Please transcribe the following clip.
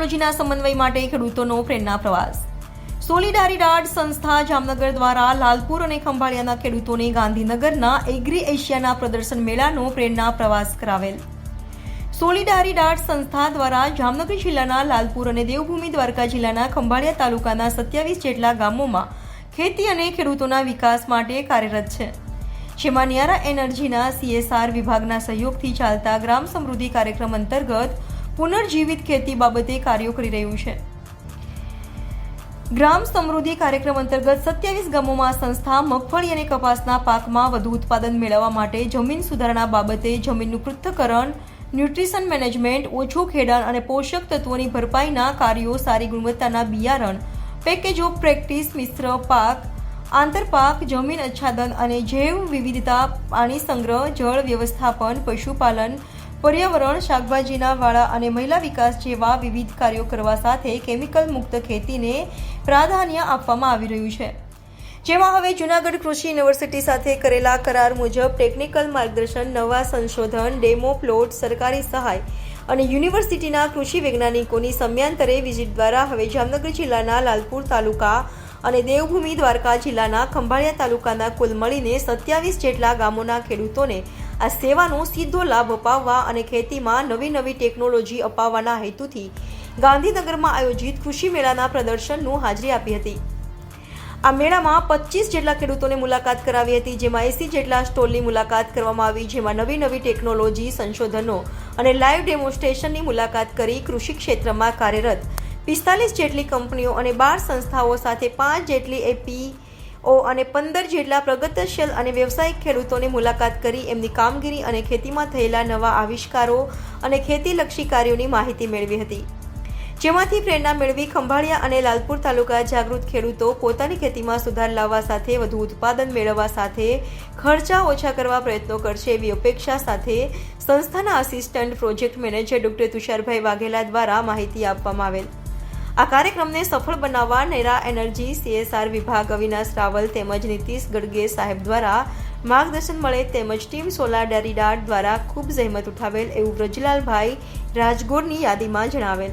ટેકનોલોજીના સમન્વય માટે ખેડૂતોનો પ્રેરણા પ્રવાસ। સોલિડારિડાડ સંસ્થા જામનગર દ્વારા લાલપુર અને ખંભાળિયાના ખેડૂતોને ગાંધીનગરના એગ્રી એશિયાના પ્રદર્શન મેળાનો પ્રેરણા પ્રવાસ કરાવેલ। સોલિડારિડાડ સંસ્થા દ્વારા જામનગર જિલ્લાના લાલપુર અને દેવભૂમિ દ્વારકા જિલ્લાના ખંભાળિયા તાલુકાના 27 જેટલા ગામોમાં ખેતી અને ખેડૂતોના વિકાસ માટે કાર્યરત છે, જેમાં નિયારા એનર્જીના CSR વિભાગના સહયોગથી ચાલતા ગ્રામ સમૃદ્ધિ કાર્યક્રમ અંતર્ગત પુનર્જીવિત ખેતી બાબતે કાર્યો કરી રહ્યું છે। ગ્રામ સમૃદ્ધિ કાર્યક્રમ અંતર્ગત 27 ગામોમાં સંસ્થા મગફળી અને કપાસના પાકમાં વધુ ઉત્પાદન મેળવવા માટે જમીન સુધારણા બાબતે જમીનનું પૃથ્થકરણ, ન્યુટ્રિશન મેનેજમેન્ટ, ઓછું ખેડાણ અને પોષક તત્વોની ભરપાઈના કાર્યો, સારી ગુણવત્તાના બિયારણ, પેકેજ ઓફ પ્રેક્ટિસ, મિશ્ર પાક, આંતરપાક, જમીન આચ્છાદન અને જૈવ વિવિધતા, પાણી સંગ્રહ, જળ વ્યવસ્થાપન, પશુપાલન, પર્યાવરણ, શાકભાજીના વાળા અને મહિલા વિકાસ જેવા વિવિધ કાર્યો કરવા સાથે કેમિકલ મુક્ત ખેતીને પ્રાધાન્ય આપવામાં આવી રહ્યું છે, જેમાં હવે જૂનાગઢ કૃષિ યુનિવર્સિટી સાથે કરેલા કરાર મુજબ ટેકનિકલ માર્ગદર્શન, નવા સંશોધન, ડેમો પ્લોટ, સરકારી સહાય અને યુનિવર્સિટીના કૃષિ વૈજ્ઞાનિકોની સમયાંતરે વિઝિટ દ્વારા હવે જામનગર જિલ્લાના લાલપુર તાલુકા અને દેવભૂમિ દ્વારકા જિલ્લાના ખંભાળિયા તાલુકાના કુલ મળીને 27 જેટલા ગામોના ખેડૂતોને આ સેવાનો સીધો લાભ અપાવવા અને ખેતીમાં નવી ટેકનોલોજી અપાવવાના હેતુથી ગાંધીનગરમાં આયોજિત કૃષિ મેળાના પ્રદર્શનનું હાજરી આપી હતી। આ મેળામાં 25 જેટલા ખેડૂતોને મુલાકાત કરાવી હતી, જેમાં 80 જેટલા સ્ટોલની મુલાકાત કરવામાં આવી, જેમાં નવી ટેકનોલોજી, સંશોધનો અને લાઈવ ડેમોન્સ્ટ્રેશનની મુલાકાત કરી કૃષિ ક્ષેત્રમાં કાર્યરત 45 જેટલી કંપનીઓ અને 12 સંસ્થાઓ સાથે 5 જેટલી APO અને 15 જેટલા પ્રગતિશીલ અને વ્યવસાયિક ખેડૂતોને મુલાકાત કરી એમની કામગીરી અને ખેતીમાં થયેલા નવા આવિષ્કારો અને ખેતીલક્ષી કાર્યોની માહિતી મેળવી હતી, જેમાંથી પ્રેરણા મેળવી ખંભાળિયા અને લાલપુર તાલુકા જાગૃત ખેડૂતો પોતાની ખેતીમાં સુધાર લાવવા સાથે વધુ ઉત્પાદન મેળવવા સાથે ખર્ચા ઓછા કરવા પ્રયત્નો કરશે એવી અપેક્ષા સાથે સંસ્થાના assistant project manager doctor Tusharbhai Vaghela દ્વારા માહિતી આપવામાં આવેલ। આ કાર્યક્રમને સફળ બનાવવા નિયારા એનર્જી, CSR વિભાગ, અવિનાશ રાવલ તેમજ નીતિશ ગડગે સાહેબ દ્વારા માર્ગદર્શન મળે તેમજ ટીમ સોલિડારિડાડ દ્વારા ખૂબ જહેમત ઉઠાવેલ એવું વ્રજલાલભાઈ રાજગોરની યાદીમાં જણાવેલ।